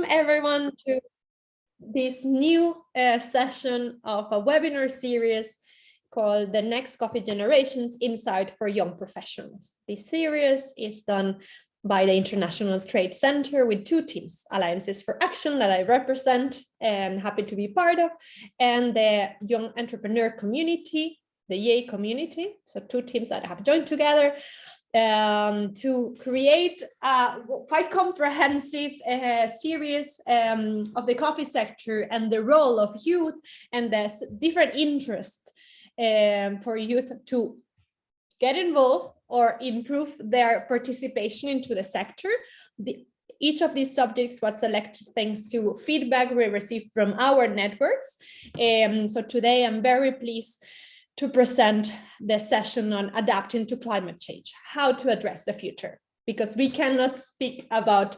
everyone to this new session of a webinar series called The Next Coffee Generations Insight for Young Professionals. This series is done by the International Trade Center with two teams, Alliances for Action that I represent and happy to be part of, and the Young Entrepreneur Community, the YEI community. So two teams that have joined together to create a quite comprehensive series of the coffee sector and the role of youth and the different interests for youth to get involved or improve their participation into the sector. Each of these subjects was selected thanks to feedback we received from our networks. So today I'm very pleased to present the session on adapting to climate change, how to address the future, because we cannot speak about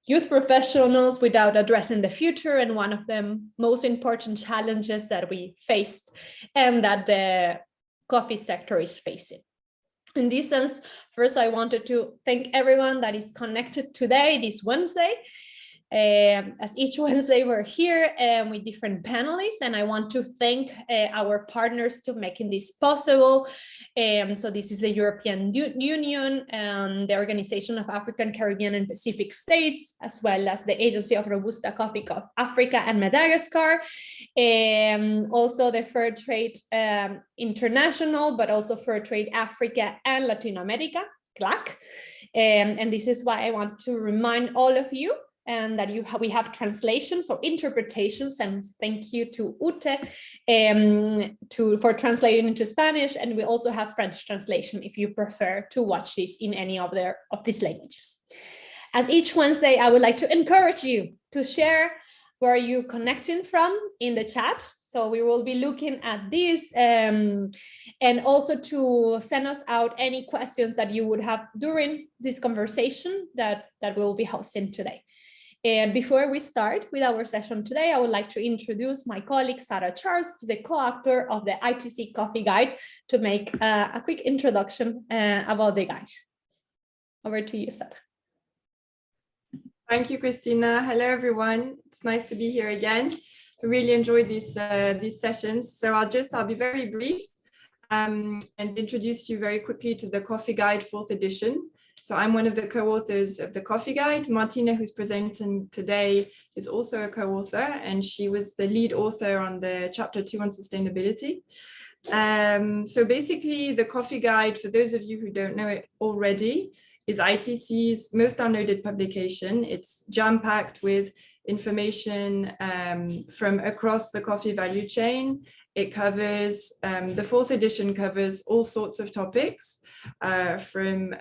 youth professionals without addressing the future and one of the most important challenges that we faced and that the coffee sector is facing. In this sense, first I wanted to thank everyone that is connected today, this Wednesday. As each Wednesday we're here with different panelists, and I want to thank our partners to making this possible. So this is the European Union, the Organization of African, Caribbean and Pacific States, as well as the Agency of Robusta Coffee of Africa and Madagascar, also the Fair Trade International, but also Fair Trade Africa and Latin America, CLAC. And this is why I want to remind all of you and that we have translations or interpretations, and thank you to Ute for translating into Spanish, and we also have French translation if you prefer to watch this in any of these languages. As each Wednesday, I would like to encourage you to share where you're connecting from in the chat. So we will be looking at this and also to send us out any questions that you would have during this conversation that we'll be hosting today. And before we start with our session today, I would like to introduce my colleague, Sarah Charles, who's the co-author of the ITC Coffee Guide, to make a quick introduction about the guide. Over to you, Sarah. Thank you, Christina. Hello, everyone. It's nice to be here again. I really enjoyed these sessions. So I'll be very brief and introduce you very quickly to the Coffee Guide 4th edition. So I'm one of the co-authors of the Coffee Guide. Martina, who's presenting today, is also a co-author, and she was the lead author on the chapter 2 on sustainability. So basically, the Coffee Guide, for those of you who don't know it already, is ITC's most downloaded publication. It's jam-packed with information from across the coffee value chain. It covers, the 4th edition covers all sorts of topics from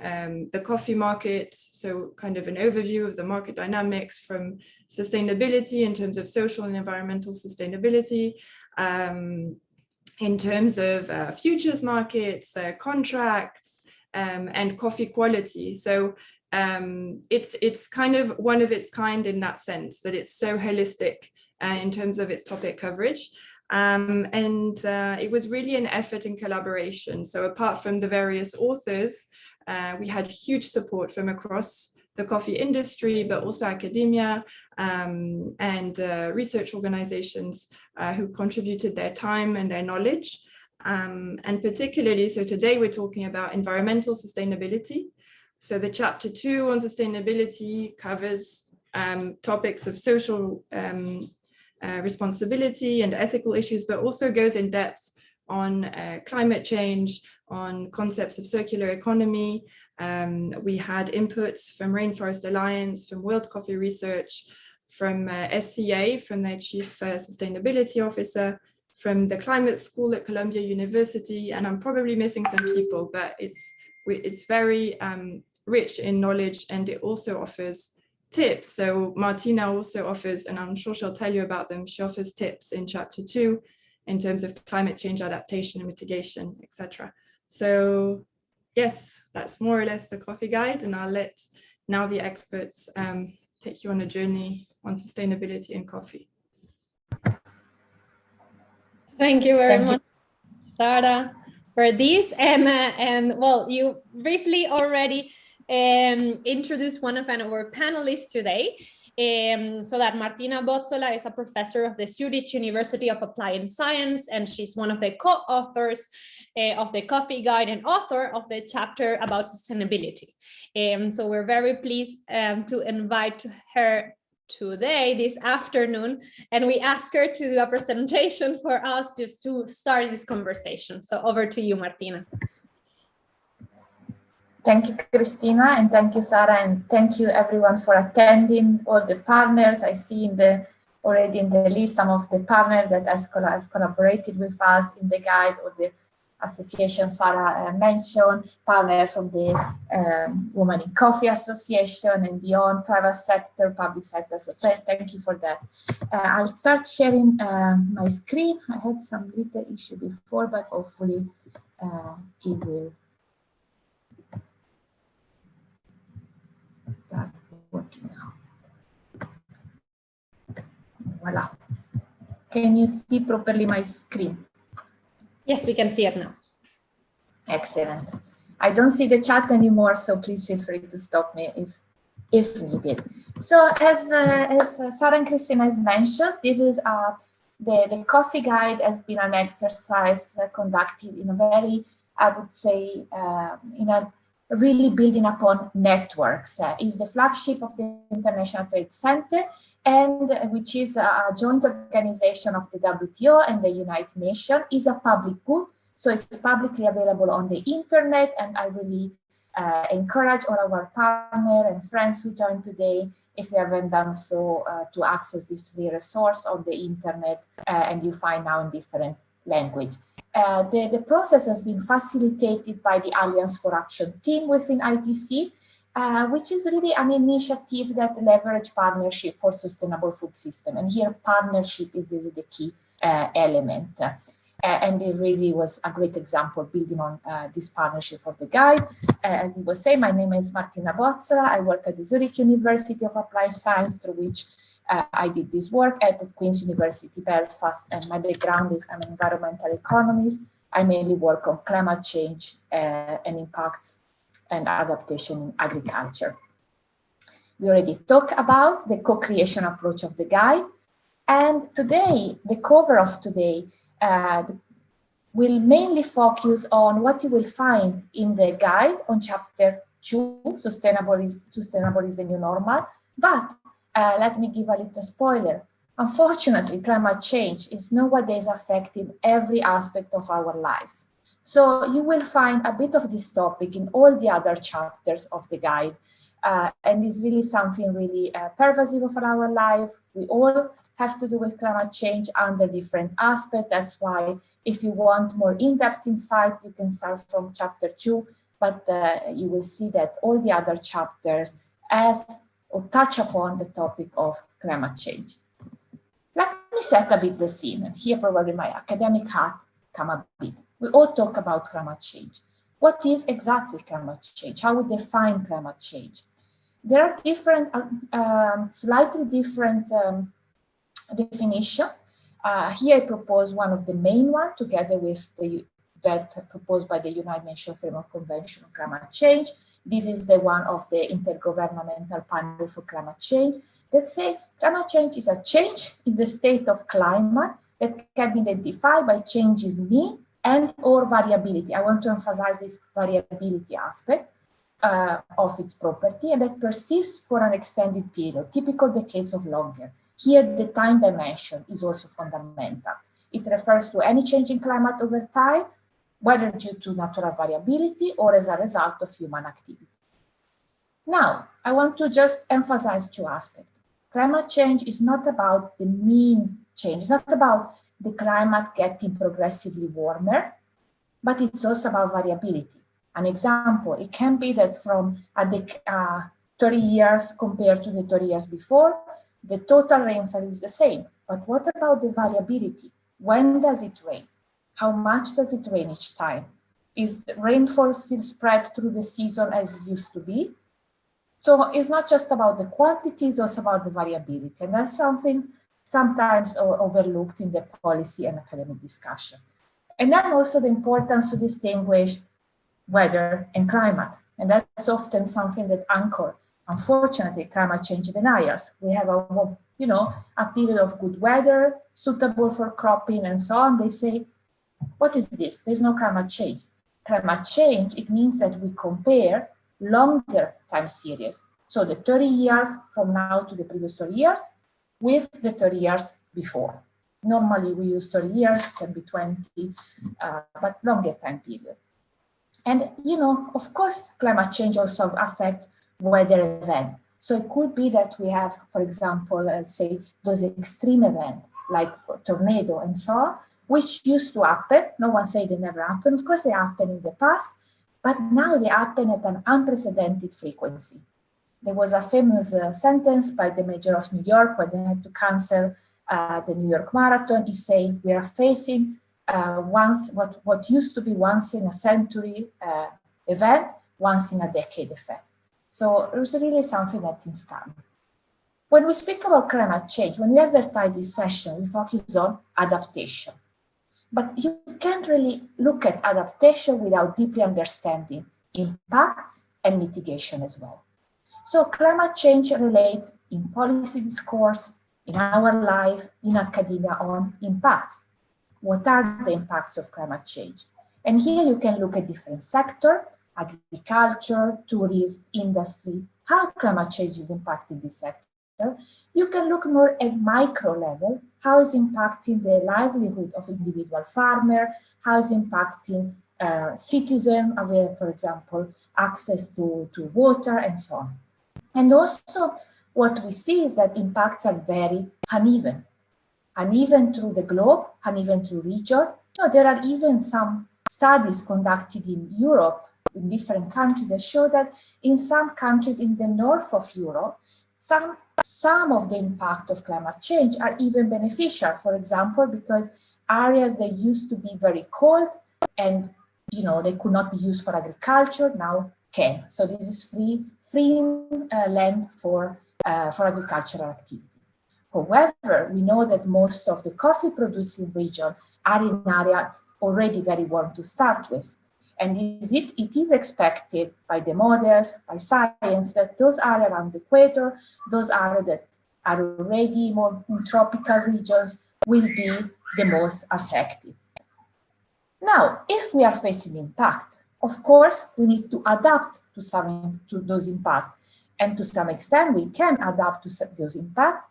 the coffee market, so kind of an overview of the market dynamics, from sustainability in terms of social and environmental sustainability, in terms of futures markets, contracts, and coffee quality. So it's kind of one of its kind in that sense, that it's so holistic in terms of its topic coverage. It was really an effort in collaboration. So apart from the various authors, we had huge support from across the coffee industry, but also academia and research organizations who contributed their time and their knowledge. And particularly, so today we're talking about environmental sustainability. So the chapter 2 on sustainability covers topics of social responsibility and ethical issues, but also goes in depth on climate change, on concepts of circular economy. We had inputs from Rainforest Alliance, from World Coffee Research, from SCA, from their Chief Sustainability Officer, from the Climate School at Columbia University, and I'm probably missing some people, but it's very rich in knowledge, and it also offers tips. So Martina also offers, and I'm sure she'll tell you about them, she offers tips in chapter 2 in terms of climate change adaptation and mitigation, etc. So yes, that's more or less the Coffee Guide, and I'll let now the experts take you on a journey on sustainability and coffee. Thank you very much, Sarah, for this. And well, you briefly already introduced one of our panelists today. So that Martina Bozzola is a professor of the Zurich University of Applied Science, and she's one of the co-authors of the Coffee Guide and author of the chapter about sustainability. So we're very pleased to invite her today, this afternoon, and we ask her to do a presentation for us just to start this conversation. So over to you, Martina. Thank you, Christina, and thank you, Sarah, and thank you everyone for attending, all the partners. I see already in the list some of the partners that have collaborated with us in the guide, or the association Sarah mentioned, partner from the Women in Coffee Association and beyond, private sector, public sector. So thank you for that. I'll start sharing my screen. I had some little issue before, but hopefully it will start working now. Voila. Can you see properly my screen? Yes, we can see it now. Excellent. I don't see the chat anymore, so please feel free to stop me if needed. So as Sarah and Christina has mentioned, this is the coffee guide has been an exercise conducted in a very, I would say, in a really building upon networks. Is the flagship of the International Trade Center, and which is a joint organization of the WTO and the United Nations, is a public good. So it's publicly available on the internet, and I really encourage all our partners and friends who joined today, if you haven't done so, to access this free resource on the internet, and you find now in different language. The process has been facilitated by the Alliance for Action team within ITC, which is really an initiative that leverages partnership for sustainable food system. And here partnership is really the key element. And it really was a great example building on this partnership for the guide. As you was saying, my name is Martina Bozzola. I work at the Zurich University of Applied Science, through which I did this work at the Queen's University, Belfast, and my background is I'm an environmental economist. I mainly work on climate change and impacts and adaptation in agriculture. We already talked about the co-creation approach of the guide, and today, the cover of today will mainly focus on what you will find in the guide on chapter 2, Sustainable is the New Normal. But let me give a little spoiler. Unfortunately, climate change is nowadays affecting every aspect of our life. So you will find a bit of this topic in all the other chapters of the guide. And it's really something really pervasive of our life. We all have to do with climate change under different aspects. That's why if you want more in-depth insight, you can start from chapter 2, but you will see that all the other chapters or touch upon the topic of climate change. Let me set a bit the scene, and here probably my academic hat come a bit. We all talk about climate change. What is exactly climate change? How we define climate change? There are different, slightly different definitions. Here I propose one of the main one, together with that proposed by the United Nations Framework Convention on Climate Change. This is the one of the Intergovernmental Panel for Climate Change, that say climate change is a change in the state of climate that can be identified by changes mean and or variability. I want to emphasize this variability aspect of its property, and that persists for an extended period, typical decades or longer. Here, the time dimension is also fundamental. It refers to any change in climate over time, whether due to natural variability or as a result of human activity. Now, I want to just emphasize two aspects. Climate change is not about the mean change. It's not about the climate getting progressively warmer, but it's also about variability. An example, it can be that from 30 years compared to the 30 years before, the total rainfall is the same. But what about the variability? When does it rain? How much does it rain each time? Is the rainfall still spread through the season as it used to be? So it's not just about the quantity, it's also about the variability. And that's something sometimes overlooked in the policy and academic discussion. And then also the importance to distinguish weather and climate. And that's often something that anchors unfortunately, climate change deniers. We have a period of good weather, suitable for cropping and so on. They say, what is this? There's no climate change. Climate change, it means that we compare longer time series. So the 30 years from now to the previous 30 years with the 30 years before. Normally we use 30 years, can be 20, but longer time period. And, of course, climate change also affects weather events. So it could be that we have, for example, let's say those extreme events like tornado and so on, which used to happen. No one say they never happen. Of course, they happen in the past, but now they happen at an unprecedented frequency. There was a famous sentence by the mayor of New York when they had to cancel the New York Marathon. He said, we are facing what used to be once in a century event, once in a decade effect. So it was really something that is coming. When we speak about climate change, when we advertise this session, we focus on adaptation. But you can't really look at adaptation without deeply understanding impacts and mitigation as well. So climate change relates in policy discourse, in our life, in academia on impacts. What are the impacts of climate change? And here you can look at different sectors, agriculture, tourism, industry, how climate change is impacting this sector. You can look more at micro level, how is impacting the livelihood of individual farmer, how is impacting citizen, for example, access to water and so on. And also what we see is that impacts are very uneven through the globe, uneven through region. No, there are even some studies conducted in Europe, in different countries, that show that in some countries in the north of Europe, some of the impact of climate change are even beneficial. For example, because areas that used to be very cold and they could not be used for agriculture now can. So this is free land for agricultural activity. However, we know that most of the coffee producing region are in areas already very warm to start with. And it is expected by the models, by science, that those areas around the equator, those areas that are already more in tropical regions will be the most affected. Now, if we are facing impact, of course, we need to adapt to those impacts. And to some extent, we can adapt to those impacts,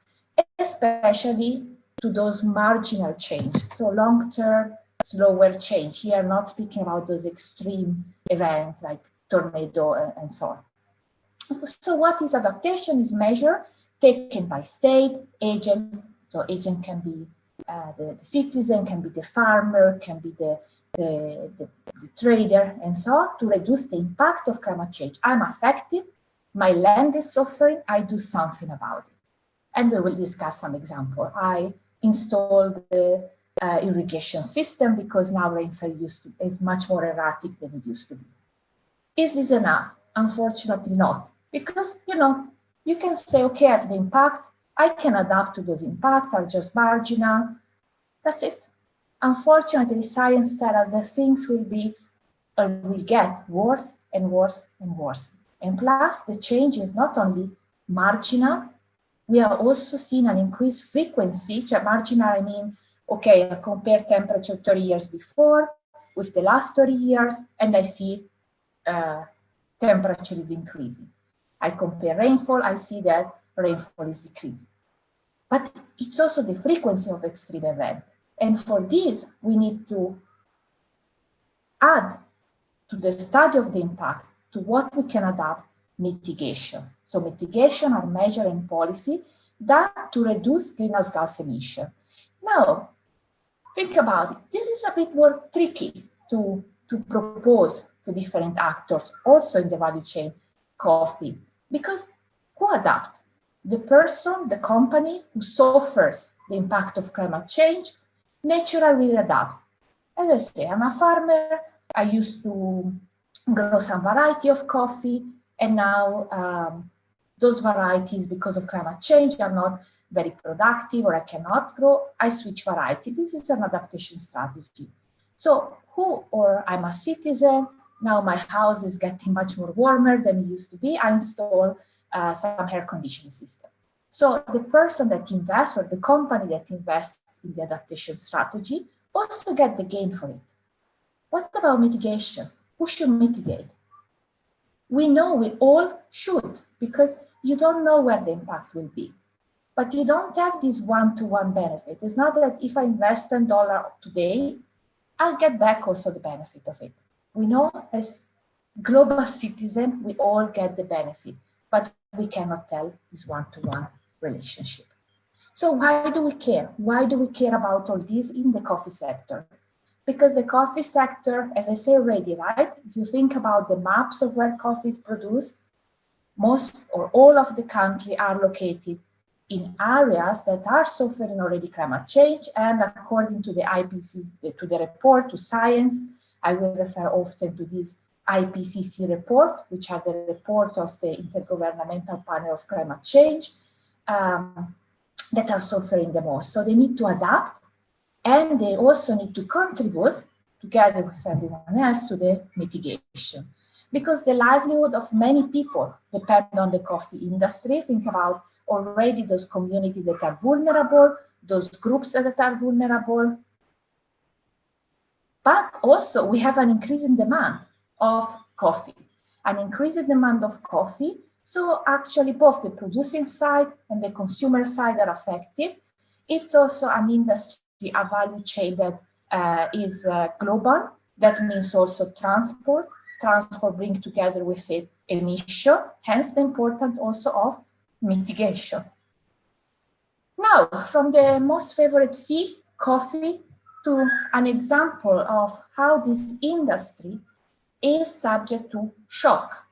especially to those marginal change. So long-term, slower change. Here, not speaking about those extreme events like tornado and so on. So what is adaptation? Is measure taken by state, agent. So agent can be the citizen, can be the farmer, can be the trader, and so on, to reduce the impact of climate change. I'm affected, my land is suffering, I do something about it. And we will discuss some example. I installed the irrigation system because now rainfall is much more erratic than it used to be. Is this enough? Unfortunately not, because you can say, okay, I have the impact, I can adapt to those impacts, are just marginal, that's it. Unfortunately, science tells us that things will get worse and worse and worse. And plus, the change is not only marginal, we are also seeing an increased frequency. Marginal, I mean, okay, I compare temperature 30 years before with the last 30 years, and I see temperature is increasing. I compare rainfall, I see that rainfall is decreasing. But it's also the frequency of extreme event. And for this, we need to add to the study of the impact, to what we can adapt, mitigation. So mitigation are measure and policy that to reduce greenhouse gas emission. Now, think about it. This is a bit more tricky to propose to different actors, also in the value chain, coffee, because who adapt? The person, the company who suffers the impact of climate change, naturally will adapt. As I say, I'm a farmer, I used to grow some variety of coffee, and now those varieties, because of climate change, are not very productive, or I cannot grow, I switch variety. This is an adaptation strategy. So or I'm a citizen, now my house is getting much more warmer than it used to be, I install some air conditioning system. So the person that invests or the company that invests in the adaptation strategy also get the gain for it. What about mitigation? Who should mitigate? We know we all should, because you don't know where the impact will be. But you don't have this one-to-one benefit. It's not that if I invest $10 today, I'll get back also the benefit of it. We know as global citizens, we all get the benefit, but we cannot tell this one-to-one relationship. So why do we care? Why do we care about all this in the coffee sector? Because the coffee sector, as I say already, right? If you think about the maps of where coffee is produced, most or all of the country are located in areas that are suffering already climate change. And according to the IPCC, to the report, to science, I will refer often to this IPCC report, which are the report of the Intergovernmental Panel of Climate Change, that are suffering the most. So they need to adapt, and they also need to contribute together with everyone else to the mitigation. Because the livelihood of many people depend on the coffee industry. Think about already those communities that are vulnerable, those groups that are vulnerable. But also we have an increasing demand of coffee, an increasing demand of coffee. So actually both the producing side and the consumer side are affected. It's also an industry, a value chain that is global. That means also transport. Transport brings together with it emission, hence the importance also of mitigation. Now, from the most favorite sea, coffee, to an example of how this industry is subject to shock.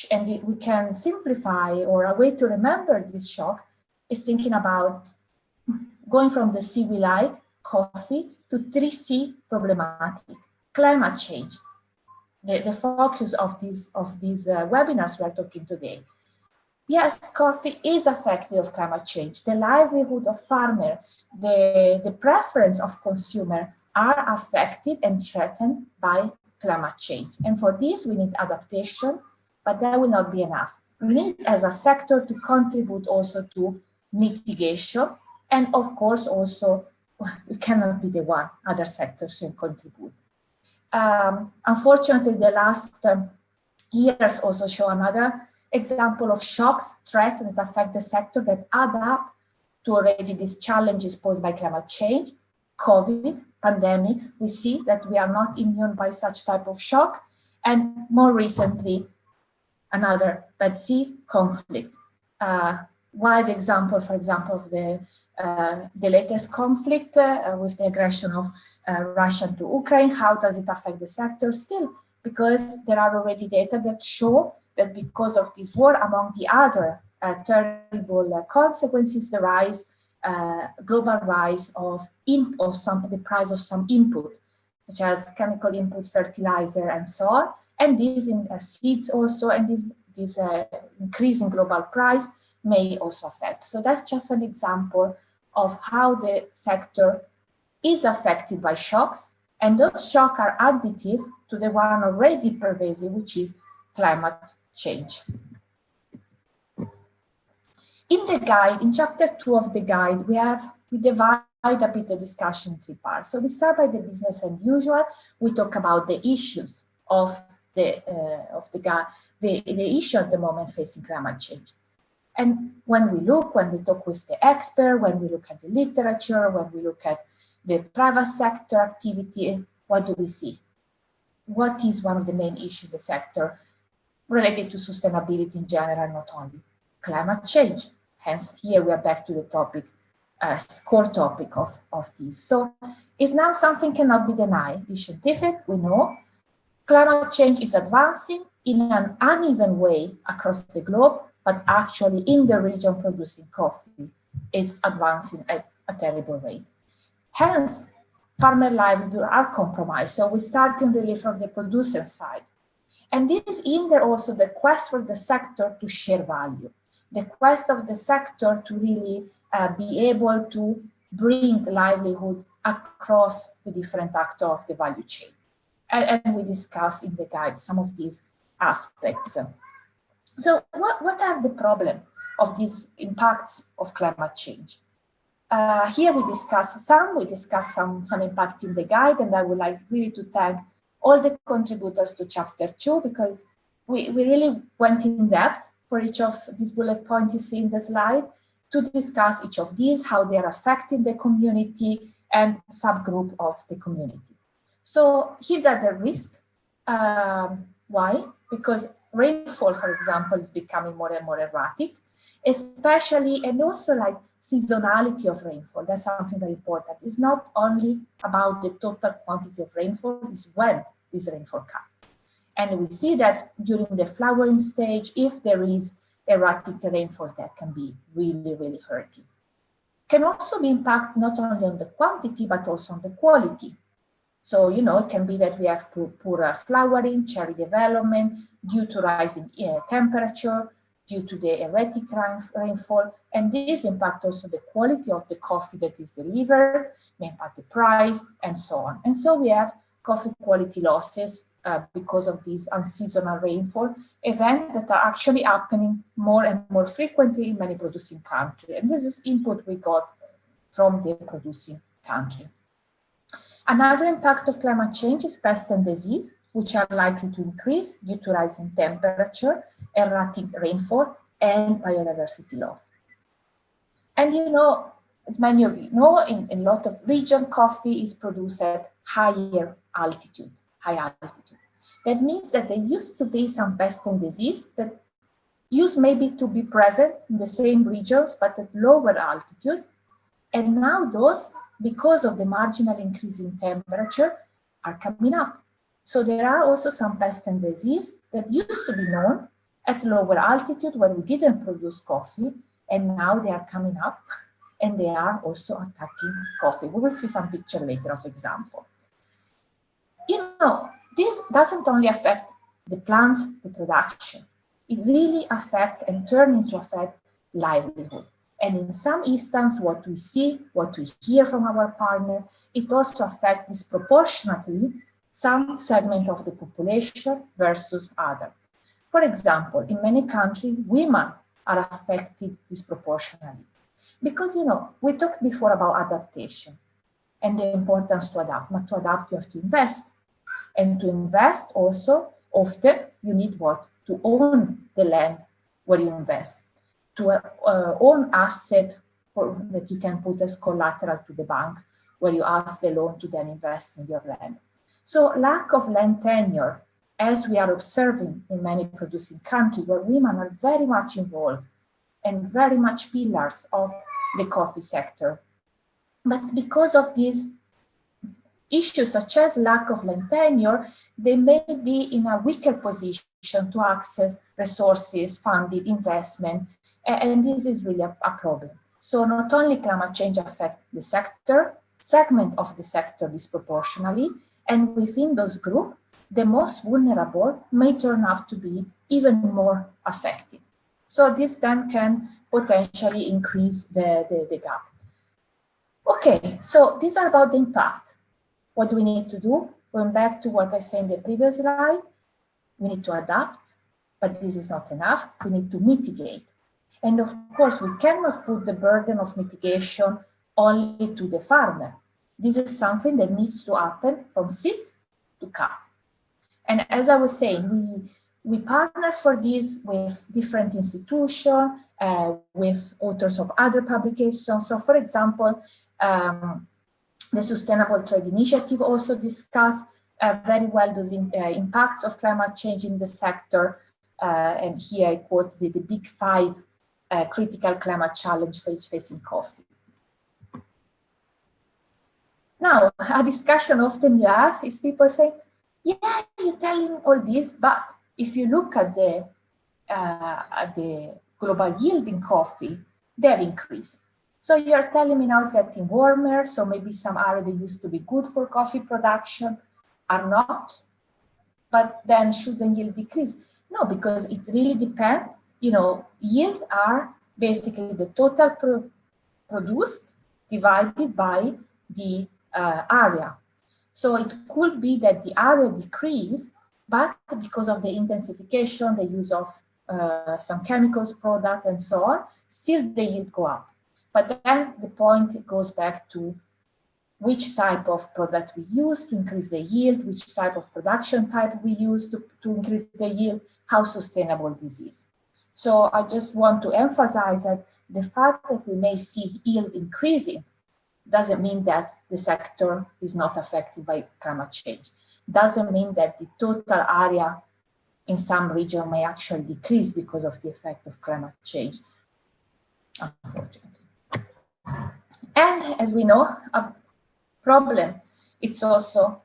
And we can simplify, or a way to remember this shock is thinking about going from the C we like, coffee, to 3C problematic, climate change. The focus of these webinars we're talking today. Yes, coffee is affected of climate change. The livelihood of farmer, the preference of consumer are affected and threatened by climate change. And for this, we need adaptation, but that will not be enough. We need, as a sector, to contribute also to mitigation. And of course, also, we cannot be the one, other sectors can contribute. Unfortunately, the last years also show another example of shocks, threats that affect the sector that add up to already these challenges posed by climate change, COVID, pandemics. We see that we are not immune by such type of shock. And more recently, another Red Sea conflict. Wide example, for example, of the latest conflict with the aggression of Russia to Ukraine. How does it affect the sector? Still, because there are already data that show that because of this war, among the other terrible consequences, the rise, global rise of the price of some input, such as chemical input, fertilizer, and so on. And these in seeds also, and this increase in global price may also affect. So that's just an example of how the sector is affected by shocks, and those shocks are additive to the one already pervasive, which is climate change. In the guide, in chapter 2 of the guide, we divide a bit the discussion in 3 parts. So we start by the business as usual. We talk about the issues of the issue at the moment facing climate change. And when we talk with the expert, when we look at the literature, when we look at the private sector activity, what do we see? What is one of the main issues in the sector related to sustainability in general, not only climate change? Hence, here we are back to the topic, core topic of this. So it's now something cannot be denied. It's scientific, we know. Climate change is advancing in an uneven way across the globe, but actually in the region producing coffee, it's advancing at a terrible rate. Hence, farmer livelihood are compromised. So we're starting really from the producer side. And this hinder also the quest for the sector to share value, the quest of the sector to really be able to bring livelihood across the different actors of the value chain. And we discuss in the guide some of these aspects. So what are the problems of these impacts of climate change? Here we discuss some impact in the guide, and I would like really to thank all the contributors to chapter 2, because we really went in depth for each of these bullet points you see in the slide to discuss each of these, how they are affecting the community and subgroup of the community. So here are the risks. Why? Because rainfall, for example, is becoming more and more erratic, especially, and also like seasonality of rainfall. That's something very important. It's not only about the total quantity of rainfall, it's when this rainfall comes. And we see that during the flowering stage, if there is erratic rainfall, that can be really, really hurting. Can also be impact not only on the quantity, but also on the quality. So, you know, it can be that we have poorer flowering, cherry development due to rising temperature, due to the erratic rainfall, and this impact also the quality of the coffee that is delivered, may impact the price, and so on. And so we have coffee quality losses because of these unseasonal rainfall events that are actually happening more and more frequently in many producing countries. And this is input we got from the producing country. Another impact of climate change is pest and disease, which are likely to increase due to rising temperature, erratic rainfall, and biodiversity loss. And you know, as many of you know, in a lot of regions, coffee is produced at high altitude. That means that there used to be some pest and disease that used maybe to be present in the same regions, but at lower altitude. And now those, because of the marginal increase in temperature, are coming up. So there are also some pests and disease that used to be known at lower altitude where we didn't produce coffee, and now they are coming up and they are also attacking coffee. We will see some picture later of example. You know, this doesn't only affect the plant's reproduction, it really affects and turns into affect livelihood. And in some instances, what we see, what we hear from our partner, it also affects disproportionately some segment of the population versus other. For example, in many countries, women are affected disproportionately. Because, you know, we talked before about adaptation and the importance to adapt. But to adapt, you have to invest. And to invest also, often you need what? To own the land where you invest. To own asset that you can put as collateral to the bank, where you ask the loan to then invest in your land. So lack of land tenure, as we are observing in many producing countries where women are very much involved and very much pillars of the coffee sector. But because of these issues such as lack of land tenure, they may be in a weaker position to access resources, funding, investment, and this is really a problem. So not only climate change affects the sector, segment of the sector disproportionately, and within those groups, the most vulnerable may turn out to be even more affected. So this then can potentially increase the gap. Okay, so these are about the impact. What do we need to do? Going back to what I said in the previous slide, we need to adapt, but this is not enough. We need to mitigate. And of course, we cannot put the burden of mitigation only to the farmer. This is something that needs to happen from seeds to cup. And as I was saying, we partner for this with different institutions, with authors of other publications. So for example, the Sustainable Trade Initiative also discussed very well those impacts of climate change in the sector. And here I quote the big 5 critical climate challenge facing coffee. Now, a discussion often you have is people say, yeah, you're telling all this, but if you look at the global yield in coffee, they have increased. So you're telling me now it's getting warmer, so maybe some areas that used to be good for coffee production are not, but then shouldn't yield decrease? No, because it really depends. You know, yield are basically the total produced divided by the area. So it could be that the area decrease, but because of the intensification, the use of some chemicals product and so on, still the yield go up. But then the point goes back to which type of product we use to increase the yield, which type of production type we use to increase the yield, how sustainable this is. So I just want to emphasize that the fact that we may see yield increasing doesn't mean that the sector is not affected by climate change. Doesn't mean that the total area in some region may actually decrease because of the effect of climate change, unfortunately. And as we know, a problem, it's also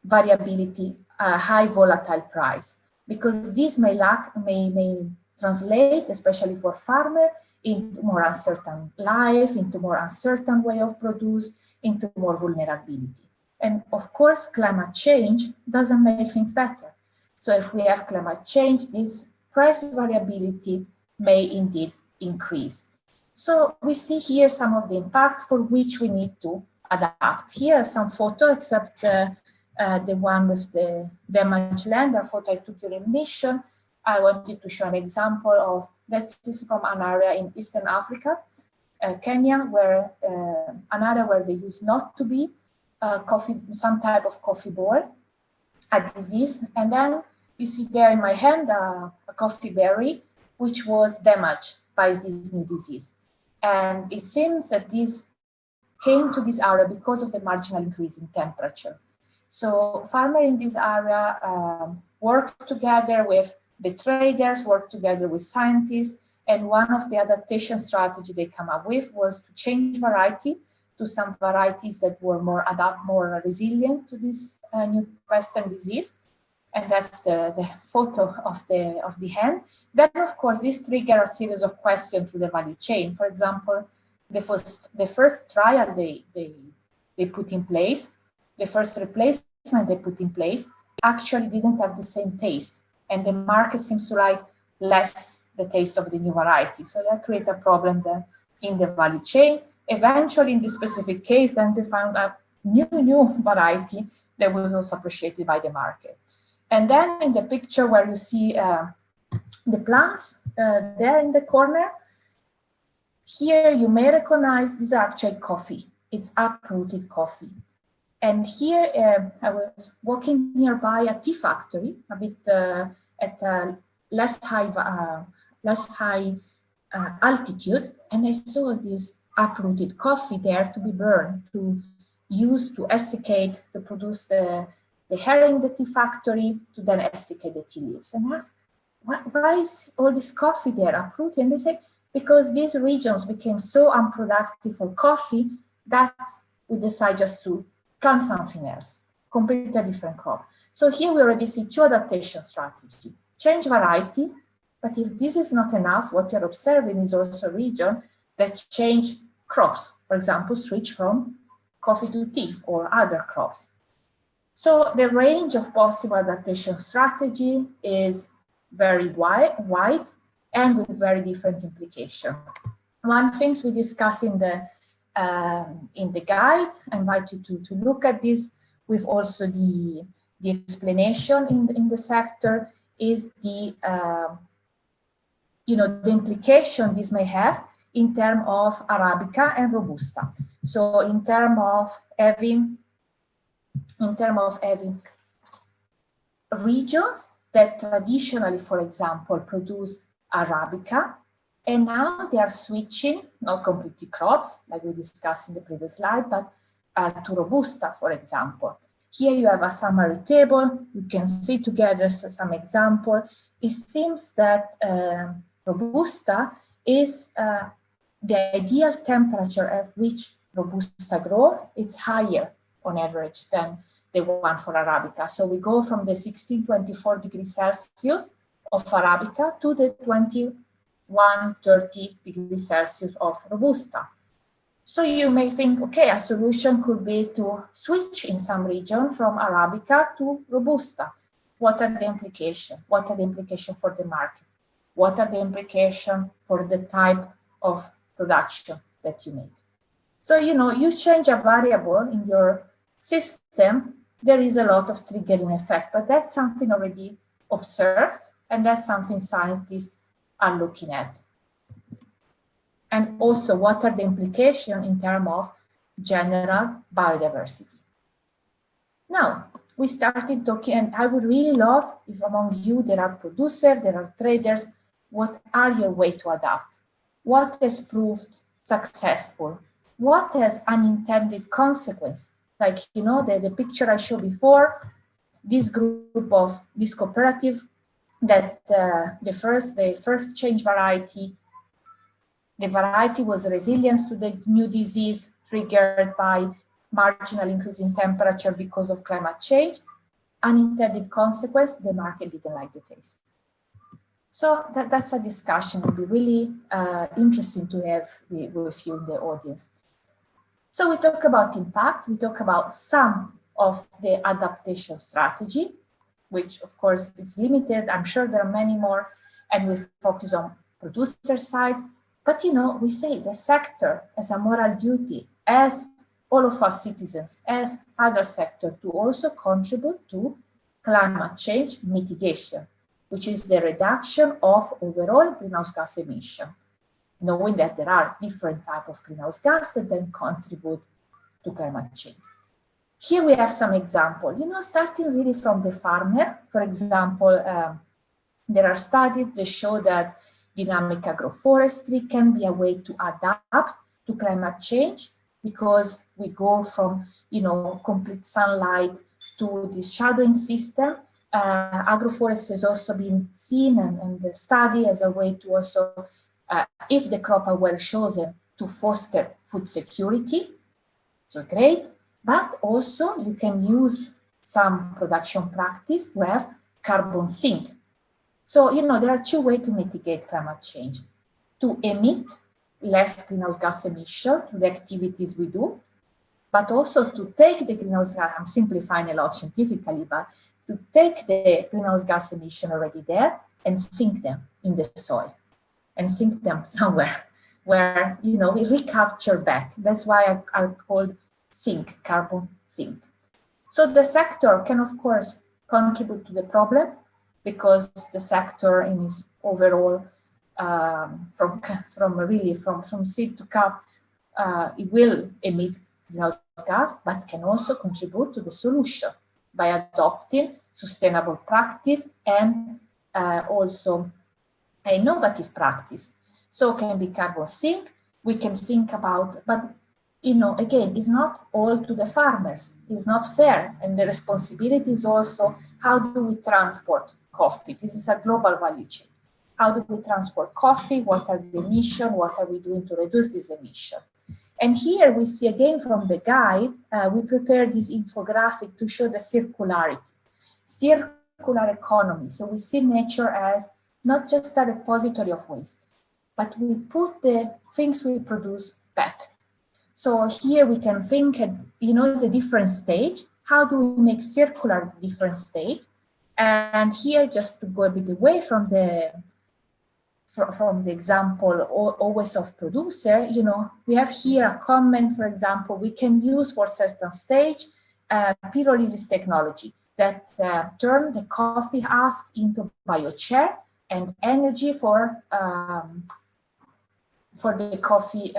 variability, high volatile price, because this may translate, especially for farmer, into more uncertain life, into more uncertain way of produce, into more vulnerability. And of course, climate change doesn't make things better. So if we have climate change, this price variability may indeed increase. So we see here some of the impact for which we need to adapt. Here are some photos, except the one with the damaged land, a photo I took during mission. I wanted to show an example of, this is from an area in Eastern Africa, Kenya, where an area where they used not to be some type of coffee board, a disease. And then you see there in my hand a coffee berry, which was damaged by this new disease. And it seems that this came to this area because of the marginal increase in temperature. So farmers in this area worked together with the traders, worked together with scientists, and one of the adaptation strategies they come up with was to change variety to some varieties that were more resilient to this new pest and disease. And that's the photo of the hand. Then, of course, this triggers a series of questions through the value chain. For example, the first trial they put in place, the first replacement they put in place, actually didn't have the same taste. And the market seems to like less the taste of the new variety. So that created a problem there in the value chain. Eventually, in this specific case, then they found a new variety that was also appreciated by the market. And then in the picture where you see the plants there in the corner, here you may recognize this is actually coffee. It's uprooted coffee. And here I was walking nearby a tea factory, a bit at a less high altitude, and I saw this uprooted coffee there to be burned, to use to essiccate, to produce the hair in the tea factory, to then essiccate the tea leaves. And I asked, why is all this coffee there uprooted? And they said, because these regions became so unproductive for coffee that we decided just to plant something else, completely different crop. So here we already see two adaptation strategies. Change variety, but if this is not enough, what you're observing is also a region that change crops. For example, switch from coffee to tea or other crops. So the range of possible adaptation strategy is very wide and with very different implications. One thing we discuss in the guide, I invite you to look at this with also the explanation in the sector, is the the implication this may have in terms of Arabica and Robusta. So in terms of having regions that traditionally, for example, produce Arabica, and now they are switching, not completely crops, like we discussed in the previous slide, but to Robusta, for example. Here you have a summary table. You can see together some example. It seems that Robusta is the ideal temperature at which Robusta grow. It's higher on average than the one for Arabica. So we go from the 16-24 degrees Celsius of Arabica to the 21-30 degrees Celsius of Robusta. So you may think, okay, a solution could be to switch in some region from Arabica to Robusta. What are the implications? What are the implications for the market? What are the implications for the type of production that you make? So, you change a variable in your system, there is a lot of triggering effect, but that's something already observed, and that's something scientists are looking at. And also, what are the implications in terms of general biodiversity? Now, we started talking, and I would really love if among you there are producers, there are traders, what are your way to adapt? What has proved successful? What has unintended consequence? Like, you know, the picture I showed before, this cooperative that the first change variety, the variety was resilient to the new disease triggered by marginal increase in temperature because of climate change. Unintended consequence, the market didn't like the taste. So that's a discussion. It would be really interesting to have with you in the audience. So we talk about impact, we talk about some of the adaptation strategy, which of course is limited. I'm sure there are many more, and we focus on producer side. But you know, we say the sector has a moral duty, as all of us citizens, as other sector, to also contribute to climate change mitigation, which is the reduction of overall greenhouse gas emission, knowing that there are different types of greenhouse gas that then contribute to climate change. Here we have some example, you know, starting really from the farmer. For example, there are studies that show that dynamic agroforestry can be a way to adapt to climate change, because we go from, you know, complete sunlight to this shadowing system. Agroforestry has also been seen and studied as a way to also, if the crop are well chosen, to foster food security. So great, but also you can use some production practice to have carbon sink. So, you know, there are two ways to mitigate climate change: to emit less greenhouse gas emission to the activities we do, but also to take the greenhouse gas, I'm simplifying a lot scientifically, but to take the greenhouse gas emission already there and sink them in the soil, and sink them somewhere where, you know, we recapture back. That's why I called sink, carbon sink. So the sector can, of course, contribute to the problem, because the sector in its overall, from seed to cup, it will emit greenhouse gas, but can also contribute to the solution by adopting sustainable practice and also innovative practice. So can be carbon sink. We can think about, but you know, again, it's not all to the farmers. It's not fair, and the responsibility is also how do we transport coffee? This is a global value chain. How do we transport coffee? What are the emissions? What are we doing to reduce this emission? And here we see again from the guide, we prepared this infographic to show the circularity, circular economy. So we see nature as not just a repository of waste, but we put the things we produce back. So here we can think at, you know, the different stage. How do we make circular different stage? And here, just to go a bit away from the example always of producer, you know, we have here a comment, for example, we can use for certain stage pyrolysis technology that turn the coffee husk into biochar and energy for the coffee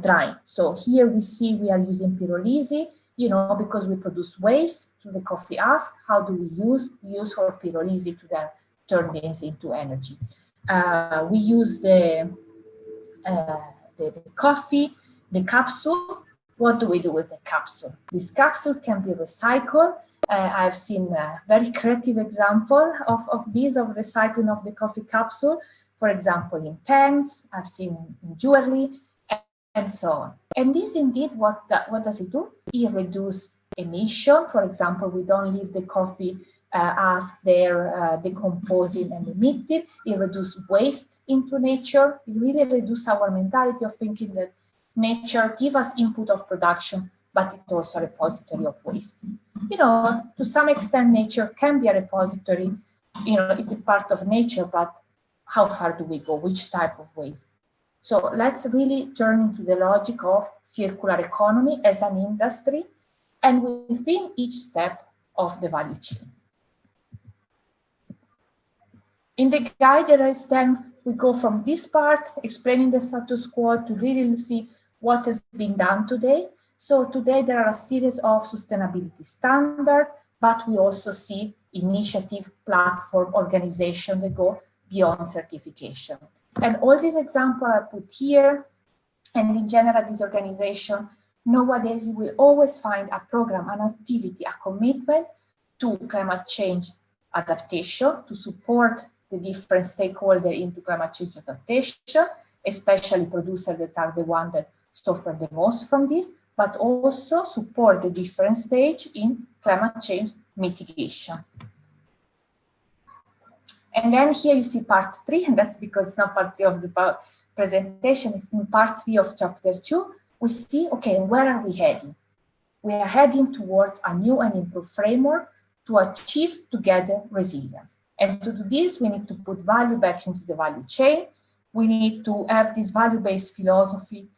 drying. So here we see we are using pyrolysis, you know, because we produce waste to the coffee husk. How do we use for pyrolysis to then turn this into energy? We use the coffee, the capsule. What do we do with the capsule? This capsule can be recycled. I've seen a very creative example of recycling of the coffee capsule. For example, in pens, I've seen in jewelry, and so on. And this indeed, what does it do? It reduces emission. For example, we don't leave the coffee husk there decomposing and emitting. It reduces waste into nature. It really reduces our mentality of thinking that nature gives us input of production, but it's also a repository of waste. You know, to some extent, nature can be a repository. You know, it's a part of nature, but how far do we go? Which type of waste? So let's really turn into the logic of circular economy as an industry and within each step of the value chain. In the guide, there is then, we go from this part, explaining the status quo, to really see what has been done today. So today there are a series of sustainability standards, but we also see initiative, platform, organization that go beyond certification. And all these examples are put here. And in general, this organization, nowadays you will always find a program, an activity, a commitment to climate change adaptation, to support the different stakeholders into climate change adaptation, especially producers that are the ones that suffer the most from this, but also support the different stage in climate change mitigation. And then here you see part 3, and that's because it's not part 3 of the presentation, it's in part 3 of chapter 2. We see, okay, where are we heading? We are heading towards a new and improved framework to achieve together resilience. And to do this, we need to put value back into the value chain. We need to have this value-based philosophy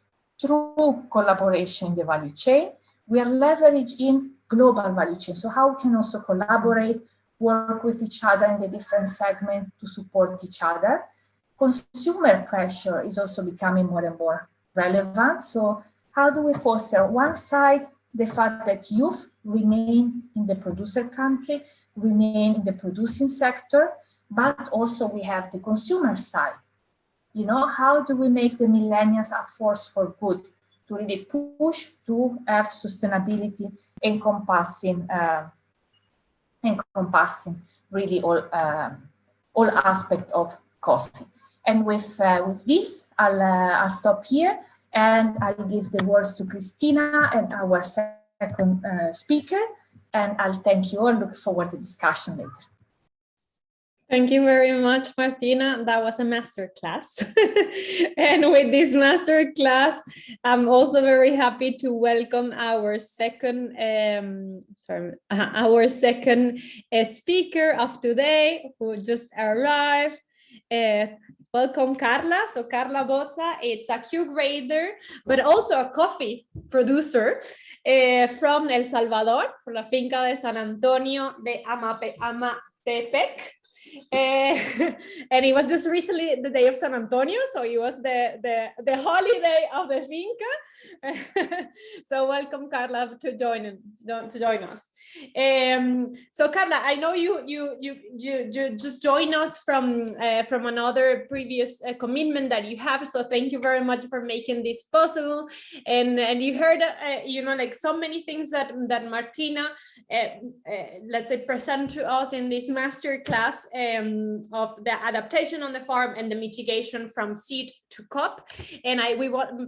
through collaboration in the value chain. We are leveraging global value chain. So how we can also collaborate, work with each other in the different segments to support each other. Consumer pressure is also becoming more and more relevant. So how do we foster, one side, the fact that youth remain in the producer country, remain in the producing sector, but also we have the consumer side. You know, how do we make the millennials a force for good to really push to have sustainability encompassing really all aspects of coffee. And with this, I'll stop here, and I'll give the words to Christina and our second speaker, and I'll thank you all. Look forward to discussion later. Thank you very much, Martina. That was a master class. And with this master class, I'm also very happy to welcome our second speaker of today, who just arrived. Welcome, Carla. So Carla Bozza, it's a Q grader, but also a coffee producer from El Salvador, from la finca de San Antonio de Amatepec. And it was just recently the day of San Antonio, so it was the holiday of the finca. So welcome, Carla, to join us. So Carla, I know you just joined us from another previous commitment that you have. So thank you very much for making this possible. And you heard like so many things that Martina let's say present to us in this master class. Of the adaptation on the farm and the mitigation from seed to cup. And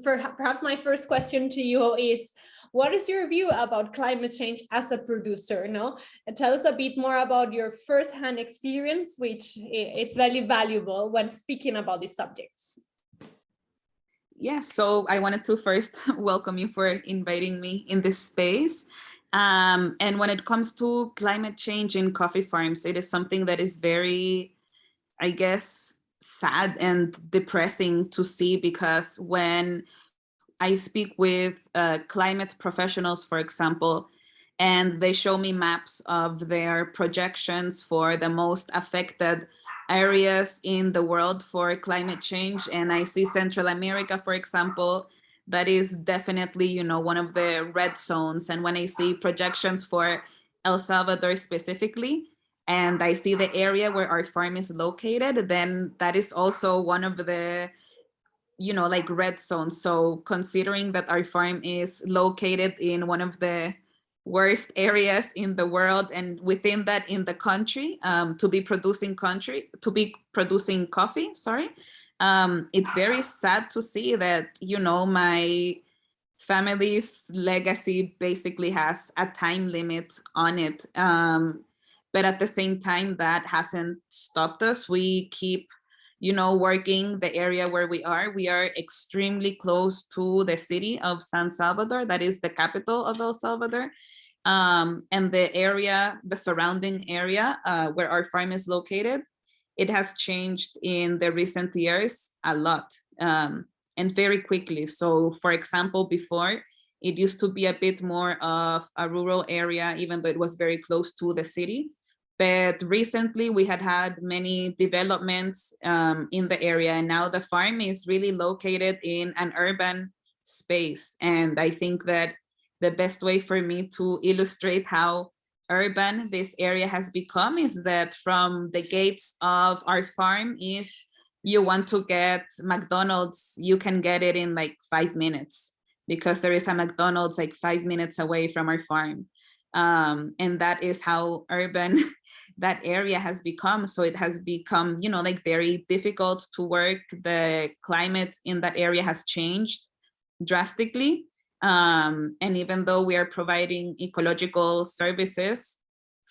perhaps my first question to you is, what is your view about climate change as a producer? No? And tell us a bit more about your first-hand experience, which it's very valuable when speaking about these subjects. Yes, so I wanted to first welcome you for inviting me in this space. And when it comes to climate change in coffee farms, it is something that is very, I guess, sad and depressing to see, because when I speak with climate professionals, for example, and they show me maps of their projections for the most affected areas in the world for climate change, and I see Central America, for example, that is definitely, one of the red zones. And when I see projections for El Salvador specifically, and I see the area where our farm is located, then that is also one of the, like red zones. So considering that our farm is located in one of the worst areas in the world, and within that in the country, to be producing coffee, it's very sad to see that, my family's legacy basically has a time limit on it. But at the same time, that hasn't stopped us. We keep, working the area where we are. We are extremely close to the city of San Salvador, that is the capital of El Salvador. And the surrounding area where our farm is located, it has changed in the recent years a lot, and very quickly. So for example, before, it used to be a bit more of a rural area, even though it was very close to the city. But recently we had many developments in the area, and now the farm is really located in an urban space. And I think that the best way for me to illustrate how urban this area has become is that from the gates of our farm, if you want to get McDonald's, you can get it in like 5 minutes, because there is a McDonald's like 5 minutes away from our farm. And that is how urban that area has become. So it has become, you know, like very difficult to work. The climate in that area has changed drastically. And even though we are providing ecological services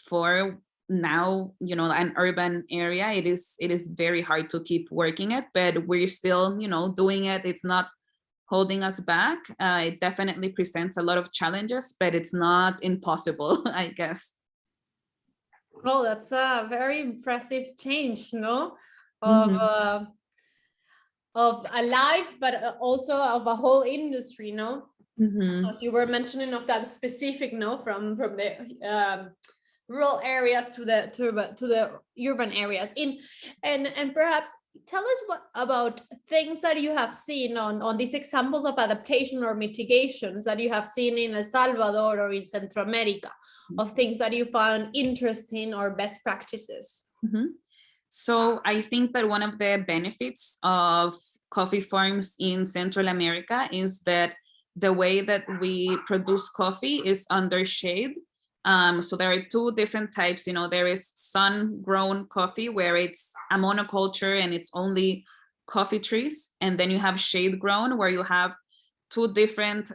for now, you know, an urban area, it is very hard to keep working it, but we're still, you know, doing it. It's not holding us back. It definitely presents a lot of challenges, but it's not impossible, I guess. Oh, that's a very impressive change, no? Mhm. Of a life, but also of a whole industry, no? Mhm. As you were mentioning of that specific, no, from the rural areas to the urban areas. And perhaps tell us what about things that you have seen on these examples of adaptation or mitigations that you have seen in El Salvador or in Central America, of things that you found interesting or best practices. Mhm. So I think that one of the benefits of coffee farms in Central America is that the way that we produce coffee is under shade. So there are two different types. You know, there is sun-grown coffee, where it's a monoculture and it's only coffee trees. And then you have shade-grown, where you have two different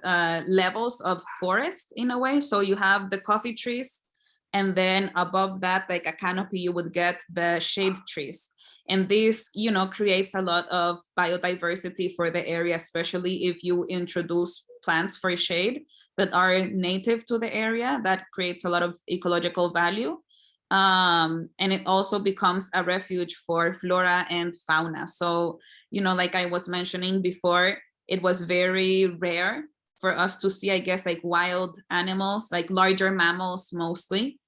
levels of forest in a way. So you have the coffee trees, and then above that, like a canopy, you would get the shade trees. And this, you know, creates a lot of biodiversity for the area, especially if you introduce plants for shade that are native to the area. That creates a lot of ecological value. And it also becomes a refuge for flora and fauna. So, you know, like I was mentioning before, it was very rare for us to see, I guess, like wild animals, like larger mammals mostly,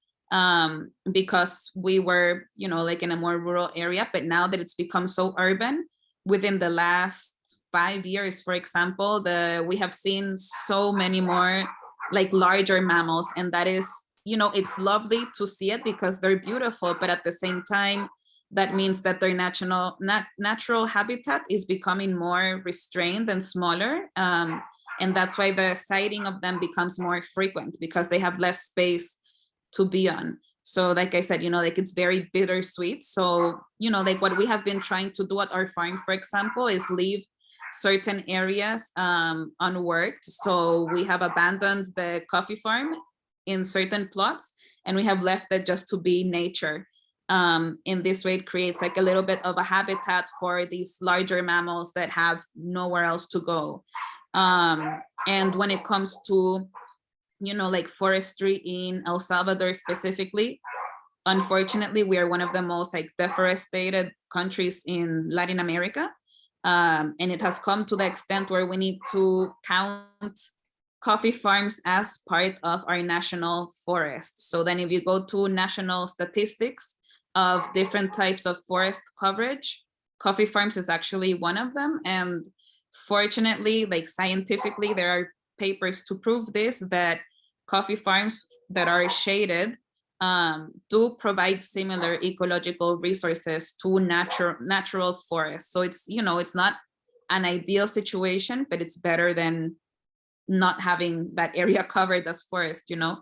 because we were, you know, like in a more rural area. But now that it's become so urban, within the last 5 years, for example, we have seen so many more like larger mammals. And that is, you know, it's lovely to see it because they're beautiful, but at the same time, that means that their natural habitat is becoming more restrained and smaller. And that's why the sighting of them becomes more frequent, because they have less space to be on. So like I said, you know, like it's very bittersweet. So, you know, like what we have been trying to do at our farm, for example, is leave certain areas unworked. So we have abandoned the coffee farm in certain plots, and we have left it just to be nature. In this way, it creates like a little bit of a habitat for these larger mammals that have nowhere else to go. And when it comes to, you know, like forestry in El Salvador specifically, unfortunately, we are one of the most like deforested countries in Latin America. And it has come to the extent where we need to count coffee farms as part of our national forest. So then if you go to national statistics of different types of forest coverage, coffee farms is actually one of them. And fortunately, like scientifically, there are papers to prove this, that coffee farms that are shaded do provide similar ecological resources to natural forests. So it's, you know, it's not an ideal situation, but it's better than not having that area covered as forest, you know.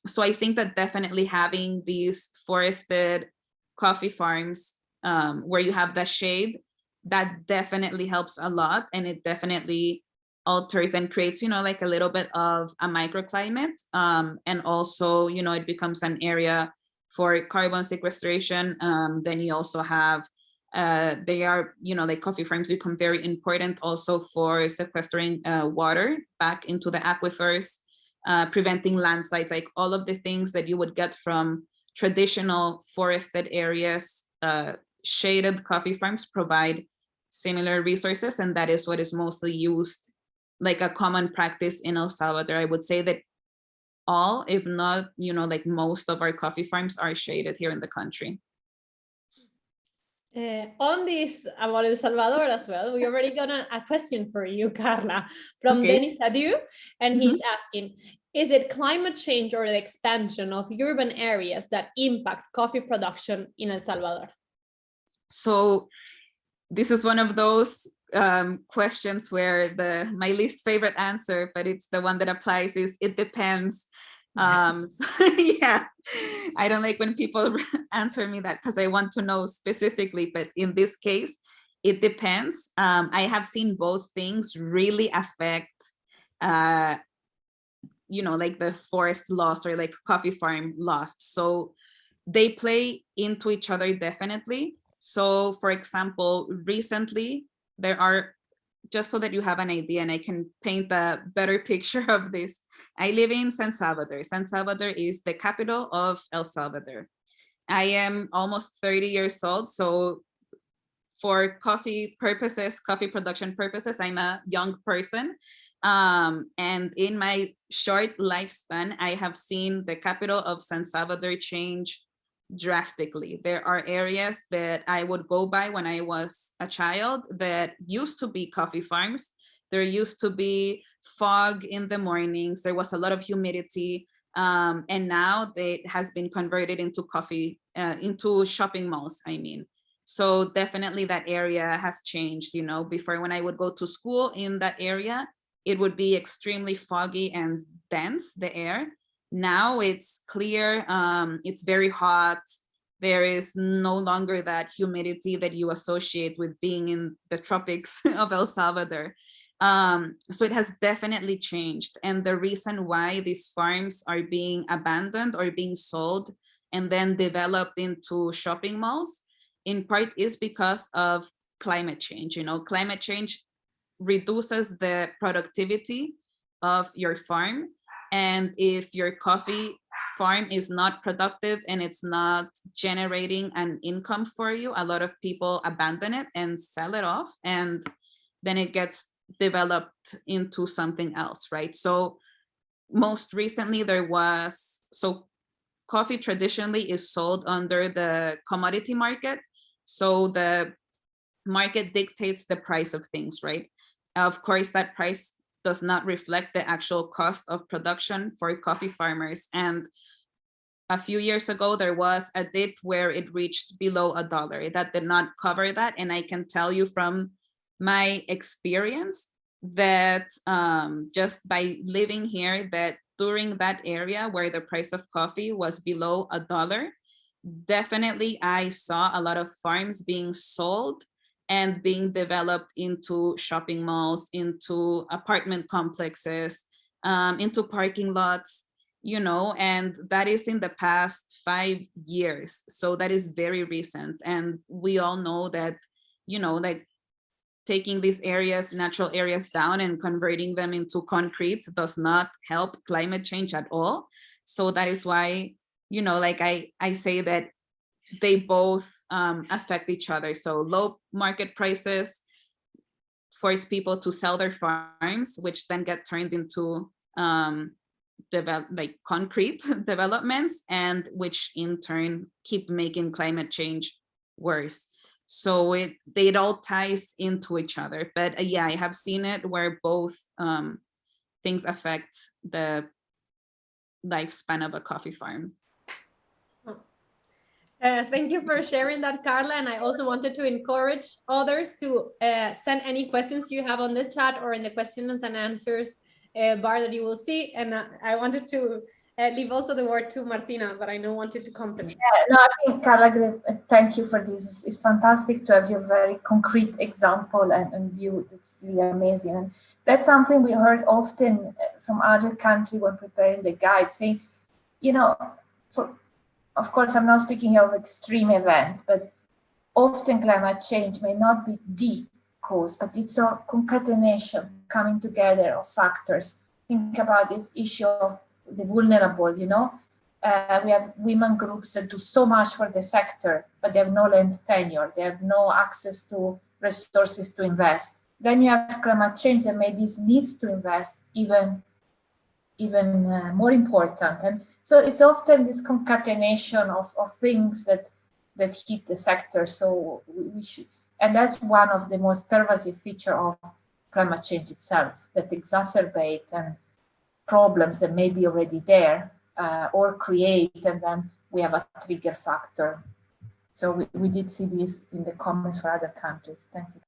So I think that definitely having these forested coffee farms where you have the shade, that definitely helps a lot, and it definitely alters and creates, you know, like a little bit of a microclimate, and also, you know, it becomes an area for carbon sequestration. Then you also have they are, you know, like coffee farms become very important also for sequestering water back into the aquifers, preventing landslides, like all of the things that you would get from traditional forested areas. Shaded coffee farms provide similar resources, and that is what is mostly used, like a common practice in El Salvador. I would say that all, if not, like most of our coffee farms are shaded here in the country. On this about El Salvador as well, we already got a question for you, Carla, from Okay. Denis Adieu, and he's asking, is it climate change or the expansion of urban areas that impact coffee production in El Salvador? So this is one of those questions where my least favorite answer, but it's the one that applies, is it depends. So, yeah, I don't like when people answer me that because I want to know specifically, but in this case, it depends. I have seen both things really affect, like the forest loss or like coffee farm loss. So they play into each other definitely. So for example, recently there are, just so that you have an idea and I can paint a better picture of this, I live in San Salvador. San Salvador is the capital of El Salvador. I am almost 30 years old, so for coffee production purposes, I'm a young person. And in my short lifespan, I have seen the capital of San Salvador change drastically. There are areas that I would go by when I was a child that used to be coffee farms. There used to be fog in the mornings. There was a lot of humidity. And now it has been converted into into shopping malls, I mean. So definitely that area has changed. Before, when I would go to school in that area, it would be extremely foggy and dense, the air. Now it's clear, it's very hot. There is no longer that humidity that you associate with being in the tropics of El Salvador. So it has definitely changed. And the reason why these farms are being abandoned or being sold and then developed into shopping malls, in part is because of climate change. Climate change reduces the productivity of your farm. And if your coffee farm is not productive and it's not generating an income for you, a lot of people abandon it and sell it off, and then it gets developed into something else, right? So most recently coffee traditionally is sold under the commodity market. So the market dictates the price of things, right? Of course, that price does not reflect the actual cost of production for coffee farmers. And a few years ago, there was a dip where it reached below $1. That did not cover that. And I can tell you from my experience that just by living here, that during that area where the price of coffee was below $1, definitely I saw a lot of farms being sold and being developed into shopping malls, into apartment complexes, into parking lots, and that is in the past 5 years. So that is very recent. And we all know that, like taking these areas, natural areas down and converting them into concrete does not help climate change at all. So that is why, like I say that they both affect each other. So low market prices force people to sell their farms, which then get turned into concrete developments, and which in turn keep making climate change worse. So it all ties into each other. But yeah, I have seen it where both things affect the lifespan of a coffee farm. Thank you for sharing that, Carla. And I also wanted to encourage others to send any questions you have on the chat or in the questions and answers bar that you will see. And I wanted to leave also the word to Martina, but I know wanted to compliment. Yeah, no, I think, Carla, thank you for this. It's fantastic to have your very concrete example and view. It's really amazing. And that's something we heard often from other countries when preparing the guide, saying, of course, I'm not speaking here of extreme event, but often climate change may not be the cause, but it's a concatenation coming together of factors. Think about this issue of the vulnerable, we have women groups that do so much for the sector, but they have no land tenure. They have no access to resources to invest. Then you have climate change that made these needs to invest even more important. And so it's often this concatenation of things that hit the sector. So we should, and that's one of the most pervasive features of climate change itself, that exacerbate and problems that may be already there or create, and then we have a trigger factor. So we did see this in the comments for other countries. Thank you.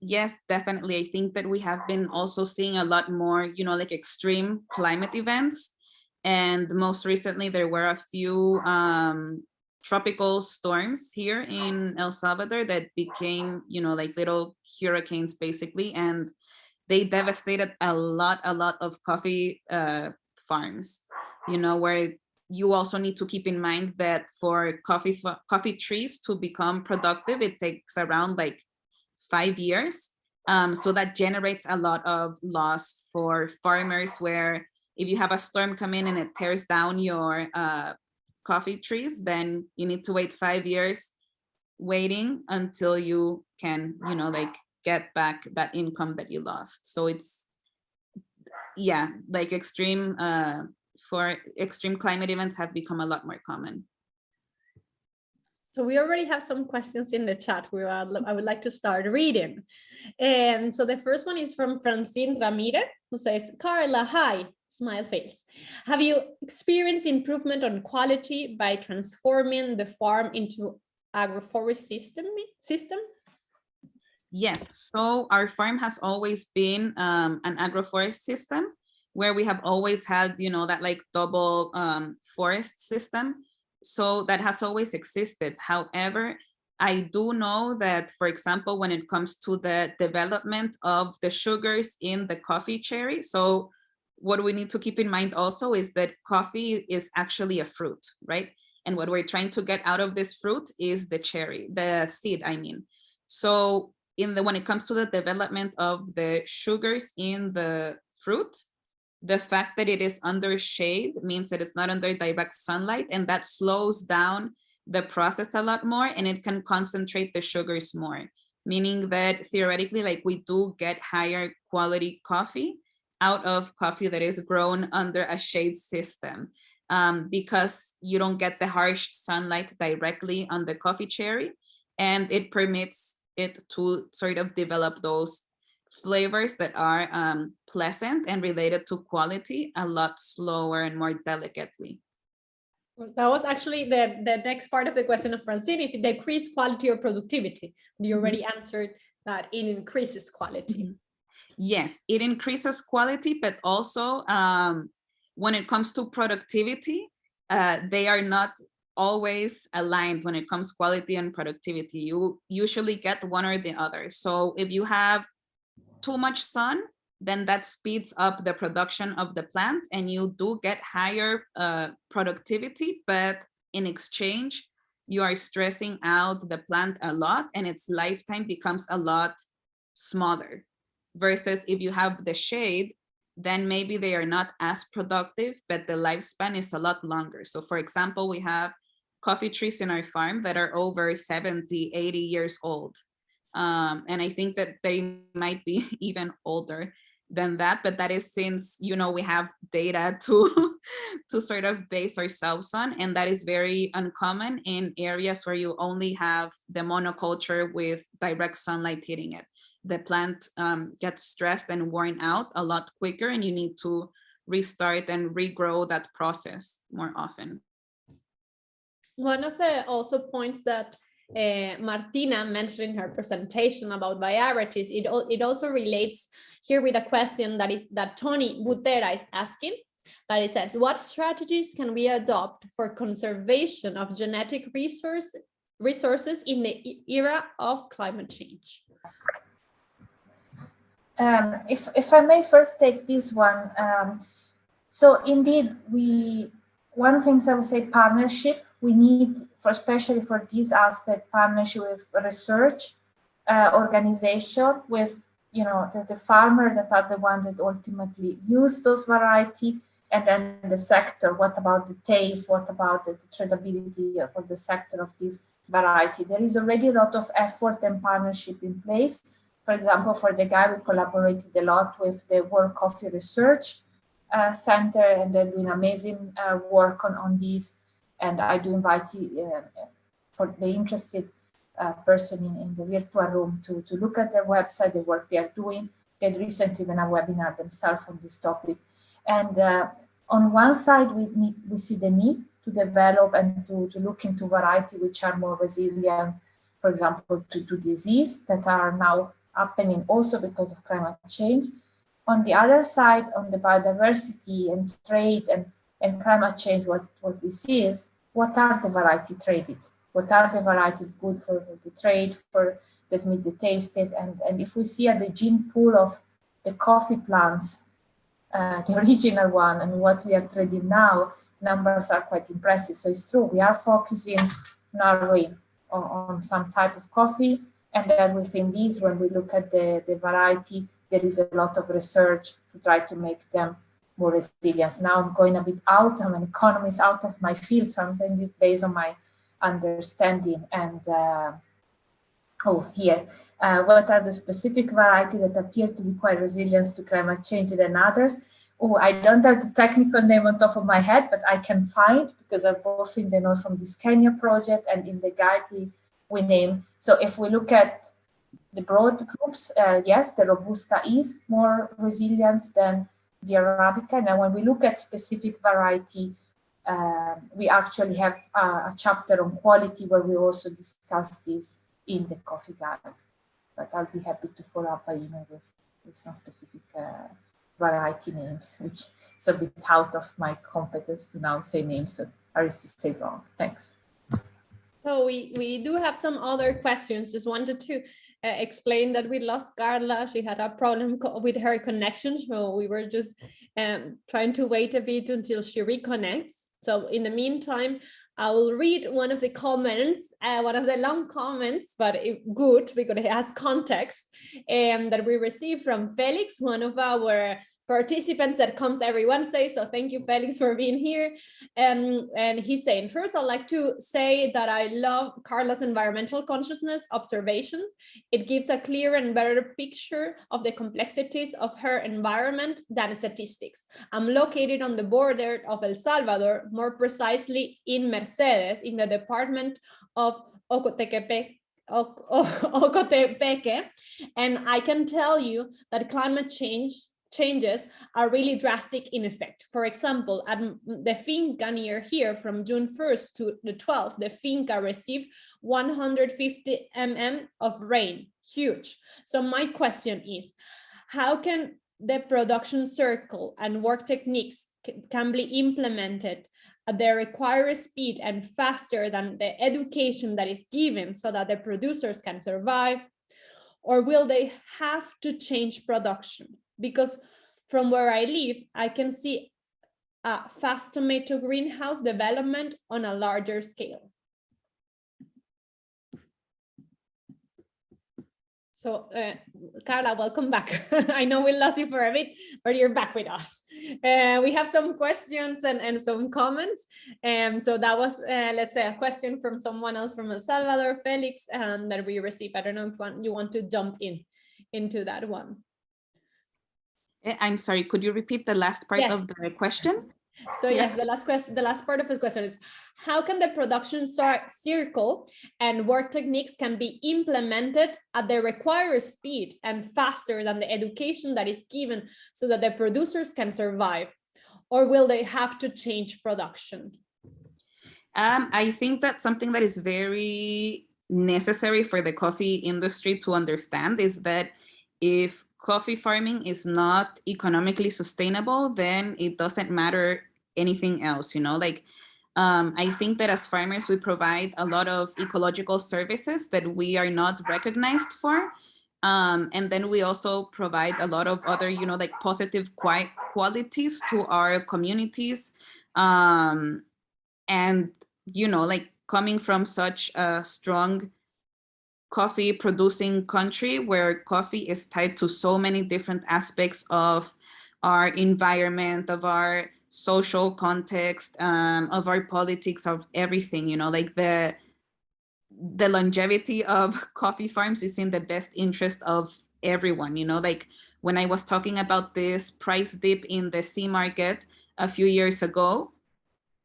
Yes, definitely. I think that we have been also seeing a lot more, like extreme climate events. And most recently, there were a few tropical storms here in El Salvador that became, like little hurricanes, basically. And they devastated a lot of coffee farms, where you also need to keep in mind that for coffee trees to become productive, it takes around like 5 years. So that generates a lot of loss for farmers, where if you have a storm come in and it tears down your coffee trees, then you need to wait 5 years waiting until you can, like get back that income that you lost. So it's, yeah, like extreme climate events have become a lot more common. So we already have some questions in the chat. I would like to start reading. And so the first one is from Francine Ramirez, who says, Carla, hi, smile face. Have you experienced improvement on quality by transforming the farm into agroforest system? Yes, so our farm has always been an agroforest system, where we have always had, that like double forest system. So that has always existed. However, I do know that, for example, when it comes to the development of the sugars in the coffee cherry, so what we need to keep in mind also is that coffee is actually a fruit, right? And what we're trying to get out of this fruit is the cherry, the seed, I mean. So when it comes to the development of the sugars in the fruit, the fact that it is under shade means that it's not under direct sunlight, and that slows down the process a lot more, and it can concentrate the sugars more, meaning that theoretically, like, we do get higher quality coffee out of coffee that is grown under a shade system, because you don't get the harsh sunlight directly on the coffee cherry, and it permits it to sort of develop those flavors that are pleasant and related to quality a lot slower and more delicately. That was actually the next part of the question of Francine, if it decreases quality or productivity. You already answered that it increases quality. Yes, it increases quality, but also when it comes to productivity, they are not always aligned when it comes quality and productivity. You usually get one or the other. So if you have too much sun, then that speeds up the production of the plant, and you do get higher productivity, but in exchange, you are stressing out the plant a lot, and its lifetime becomes a lot smaller. Versus if you have the shade, then maybe they are not as productive, but the lifespan is a lot longer. So for example, we have coffee trees in our farm that are over 70, 80 years old. And I think that they might be even older than that, but that is since, we have data to sort of base ourselves on, and that is very uncommon in areas where you only have the monoculture with direct sunlight hitting it. The plant gets stressed and worn out a lot quicker, and you need to restart and regrow that process more often. One of the also points that Martina mentioned in her presentation about varieties, it also relates here with a question that Tony Butera is asking, that it says, what strategies can we adopt for conservation of genetic resources in the era of climate change? If I may first take this one, so indeed, one of the things I would say, partnership. We need, especially for this aspect, partnership with research organization, with the farmer that are the one that ultimately use those variety, and then the sector. What about the taste? What about the tradability for the sector of this variety? There is already a lot of effort and partnership in place, For example, for the guide, we collaborated a lot with the World Coffee Research Center, and they're doing amazing work on this. And I do invite you, for the interested person in the virtual room to look at their website, the work they are doing. They recently done a webinar themselves on this topic. And on one side, we see the need to develop and to look into variety which are more resilient, for example, to disease that are now happening also because of climate change. On the other side, on the biodiversity and trade and climate change, what we see is, what are the variety traded? What are the varieties good for the trade, for that meet the tasted? And if we see at the gene pool of the coffee plants, the original one, and what we are trading now, numbers are quite impressive. So it's true, we are focusing narrowly on some type of coffee. And then within these, when we look at the variety, there is a lot of research to try to make them more resilient. Now I'm going a bit out, I'm an economist out of my field, so I'm saying this based on my understanding. And what are the specific varieties that appear to be quite resilient to climate change than others? Oh, I don't have the technical name on top of my head, but I can find, because I'm both in the notes from this Kenya project and in the guide we name. So if we look at the broad groups, yes, the Robusta is more resilient than the Arabica. And when we look at specific variety, we actually have a chapter on quality where we also discuss this in the coffee guide. But I'll be happy to follow up by email with some specific variety names, which is a bit out of my competence to now say names that are to say wrong. Thanks. So we do have some other questions. Just wanted to explain that we lost Carla. She had a problem with her connection, so we were just trying to wait a bit until she reconnects. So in the meantime, I will read one of the comments, one of the long comments, but good because it has context, that we received from Felix, one of our participants that comes every Wednesday. So thank you, Felix, for being here. And he's saying, first, I'd like to say that I love Carla's environmental consciousness observations. It gives a clearer and better picture of the complexities of her environment than statistics. I'm located on the border of El Salvador, more precisely in Mercedes, in the department of Ocotepeque, and I can tell you that climate changes are really drastic in effect. For example, at the finca near here, from June 1st to the 12th, the finca received 150 mm of rain, huge. So my question is, how can the production circle and work techniques can be implemented at the required speed and faster than the education that is given so that the producers can survive? Or will they have to change production? Because from where I live, I can see a fast tomato greenhouse development on a larger scale. So, Carla, welcome back. I know we lost you for a bit, but you're back with us. We have some questions and some comments. So that was, let's say, a question from someone else from El Salvador, Felix, that we received. I don't know if you want to jump into that one. I'm sorry, could you repeat the last part of the question? So yes, the last part of his question is, how can the production circle and work techniques can be implemented at the required speed and faster than the education that is given so that the producers can survive? Or will they have to change production? I think that's something that is very necessary for the coffee industry to understand, is that if coffee farming is not economically sustainable, then it doesn't matter anything else, you know, like I think that as farmers, we provide a lot of ecological services that we are not recognized for. And then we also provide a lot of other, you know, like positive qualities to our communities. And, you know, like coming from such a strong coffee producing country where coffee is tied to so many different aspects of our environment, of our social context, of our politics, of everything, you know, like the longevity of coffee farms is in the best interest of everyone, like when I was talking about this price dip in the sea market a few years ago,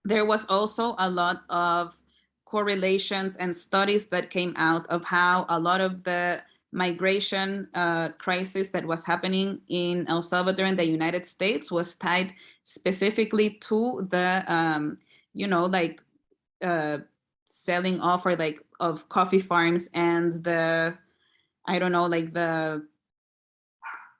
there was also a lot of correlations and studies that came out of how a lot of the migration crisis that was happening in El Salvador and the United States was tied specifically to the, selling off or of coffee farms and the, the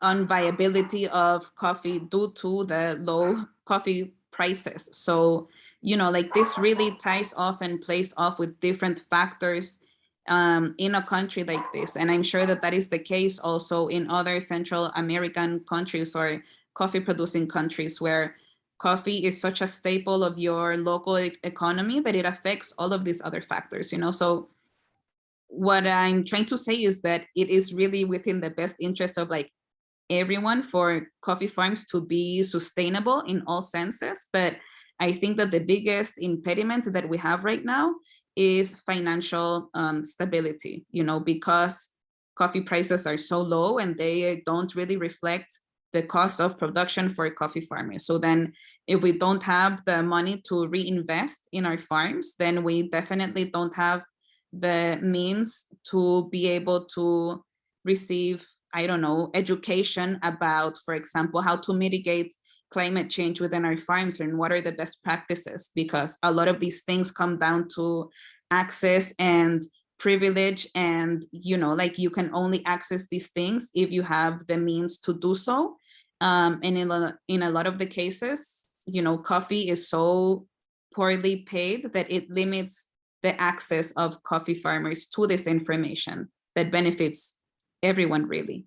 unviability of coffee due to the low coffee prices. So, this really ties off and plays off with different factors in a country like this. And I'm sure that that is the case also in other Central American countries or coffee producing countries where coffee is such a staple of your local economy that it affects all of these other factors, So what I'm trying to say is that it is really within the best interest of everyone for coffee farms to be sustainable in all senses. But I think that the biggest impediment that we have right now is financial stability, because coffee prices are so low and they don't really reflect the cost of production for coffee farmers. So then if we don't have the money to reinvest in our farms, then we definitely don't have the means to be able to receive, education about, for example, how to mitigate climate change within our farms and what are the best practices, because a lot of these things come down to access and privilege, and you can only access these things if you have the means to do so. And in a lot of the cases, coffee is so poorly paid that it limits the access of coffee farmers to this information that benefits everyone, really.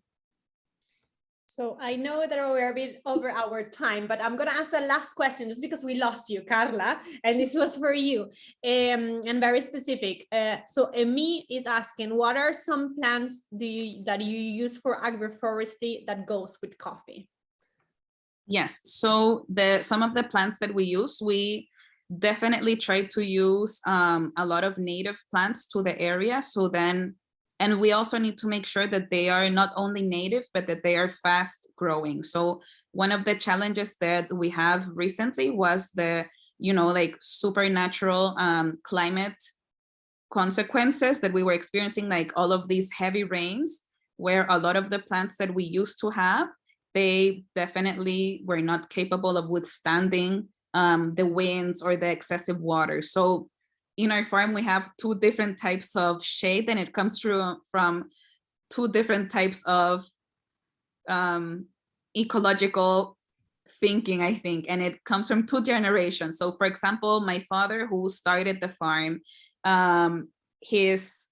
So I know that we're a bit over our time, but I'm going to ask the last question just because we lost you, Carla, and this was for you, and very specific. So Emi is asking, what are some plants that you use for agroforestry that goes with coffee? Yes, so some of the plants that we use, we definitely try to use a lot of native plants to the area. So then, and we also need to make sure that they are not only native, but that they are fast growing. So one of the challenges that we have recently was the, supernatural climate consequences that we were experiencing, like all of these heavy rains, where a lot of the plants that we used to have, they definitely were not capable of withstanding the winds or the excessive water. So in our farm, we have two different types of shade, and it comes from two different types of ecological thinking, I think, and it comes from two generations. So for example, my father, who started the farm, his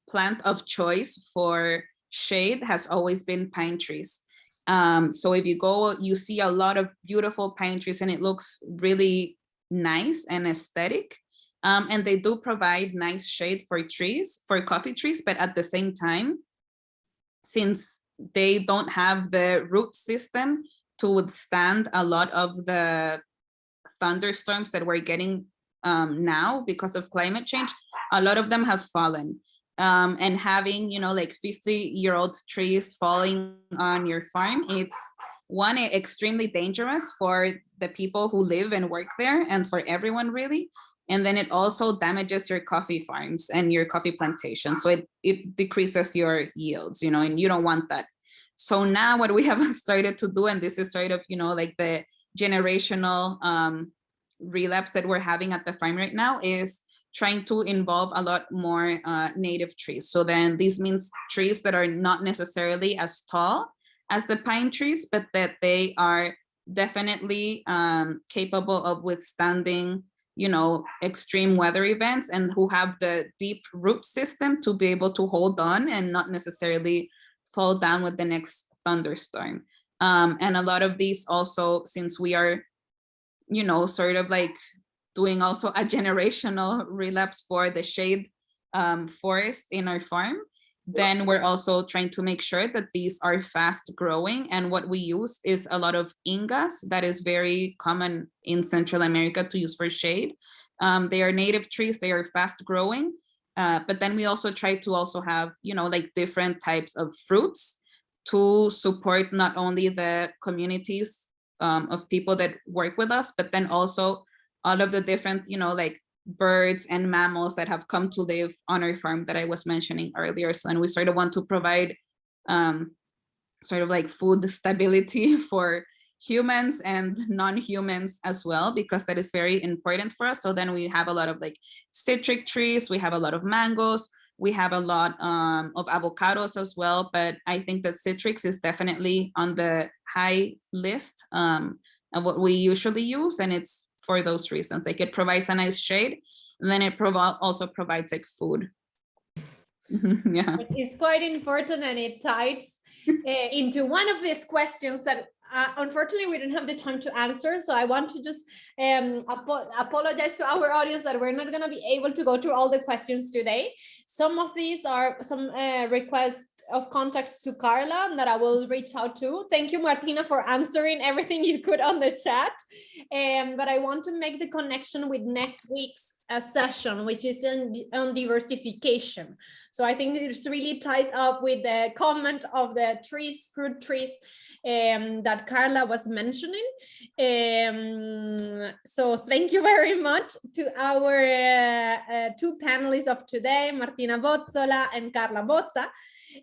plant of choice for shade has always been pine trees. So if you go, you see a lot of beautiful pine trees and it looks really nice and aesthetic. And they do provide nice shade for trees, for coffee trees, but at the same time, since they don't have the root system to withstand a lot of the thunderstorms that we're getting now because of climate change, a lot of them have fallen. And having, 50-year-old trees falling on your farm, it's one, extremely dangerous for the people who live and work there and for everyone really. And then it also damages your coffee farms and your coffee plantation. So it decreases your yields, and you don't want that. So now what we have started to do, and this is sort of, the generational relapse that we're having at the farm right now, is trying to involve a lot more native trees. So then this means trees that are not necessarily as tall as the pine trees, but that they are definitely capable of withstanding, extreme weather events, and who have the deep root system to be able to hold on and not necessarily fall down with the next thunderstorm. And a lot of these also, since we are, sort of doing also a generational relapse for the shade forest in our farm, then we're also trying to make sure that these are fast growing. And what we use is a lot of ingas that is very common in Central America to use for shade. They are native trees, they are fast growing, but then we also try to also have, different types of fruits to support not only the communities of people that work with us, but then also all of the different, like birds and mammals that have come to live on our farm that I was mentioning earlier. So, and we sort of want to provide sort of like food stability for humans and non-humans as well, because that is very important for us. So then we have a lot of like citric trees, we have a lot of mangoes, we have a lot of avocados as well, but I think that citrus is definitely on the high list of what we usually use, and it's for those reasons. Like it provides a nice shade, and then it also provides like food. Yeah, it's quite important, and it ties into one of these questions that unfortunately we don't have the time to answer. So I want to just apologize to our audience that we're not going to be able to go through all the questions today. Some of these are some requests of contacts to Carla that I will reach out to. Thank you, Martina, for answering everything you could on the chat. But I want to make the connection with next week's session, which is on diversification. So I think this really ties up with the comment of the trees, fruit trees, that Carla was mentioning. So thank you very much to our two panelists of today, Martina Bozzola and Carla Bozza.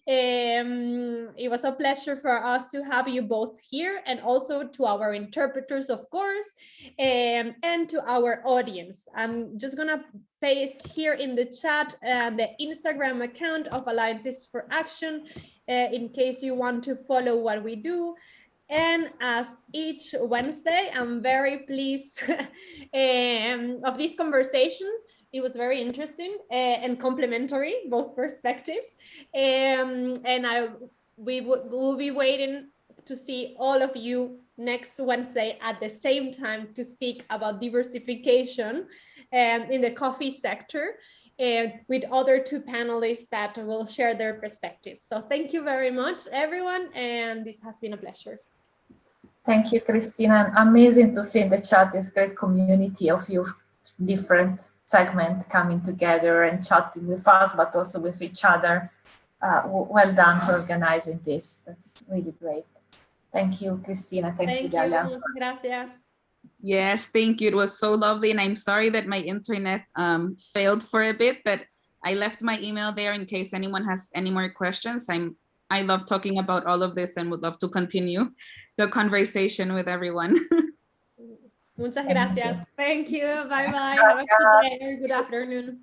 It was a pleasure for us to have you both here, and also to our interpreters, of course, and to our audience. I'm just gonna paste here in the chat the Instagram account of Alliances for Action in case you want to follow what we do. And as each Wednesday, I'm very pleased of this conversation. It was very interesting and complementary, both perspectives. And we will be waiting to see all of you next Wednesday at the same time to speak about diversification in the coffee sector, with other two panelists that will share their perspectives. So thank you very much, everyone. And this has been a pleasure. Thank you, Christina. Amazing to see in the chat this great community of you, different segments coming together and chatting with us, but also with each other. Well done for organizing this. That's really great. Thank you, Christina. Thank you, Dalia. Gracias. Yes, thank you. It was so lovely. And I'm sorry that my internet failed for a bit, but I left my email there in case anyone has any more questions. I love talking about all of this and would love to continue the conversation with everyone. Muchas gracias. Thank you. Bye bye. Gracias. Have a good day or good afternoon.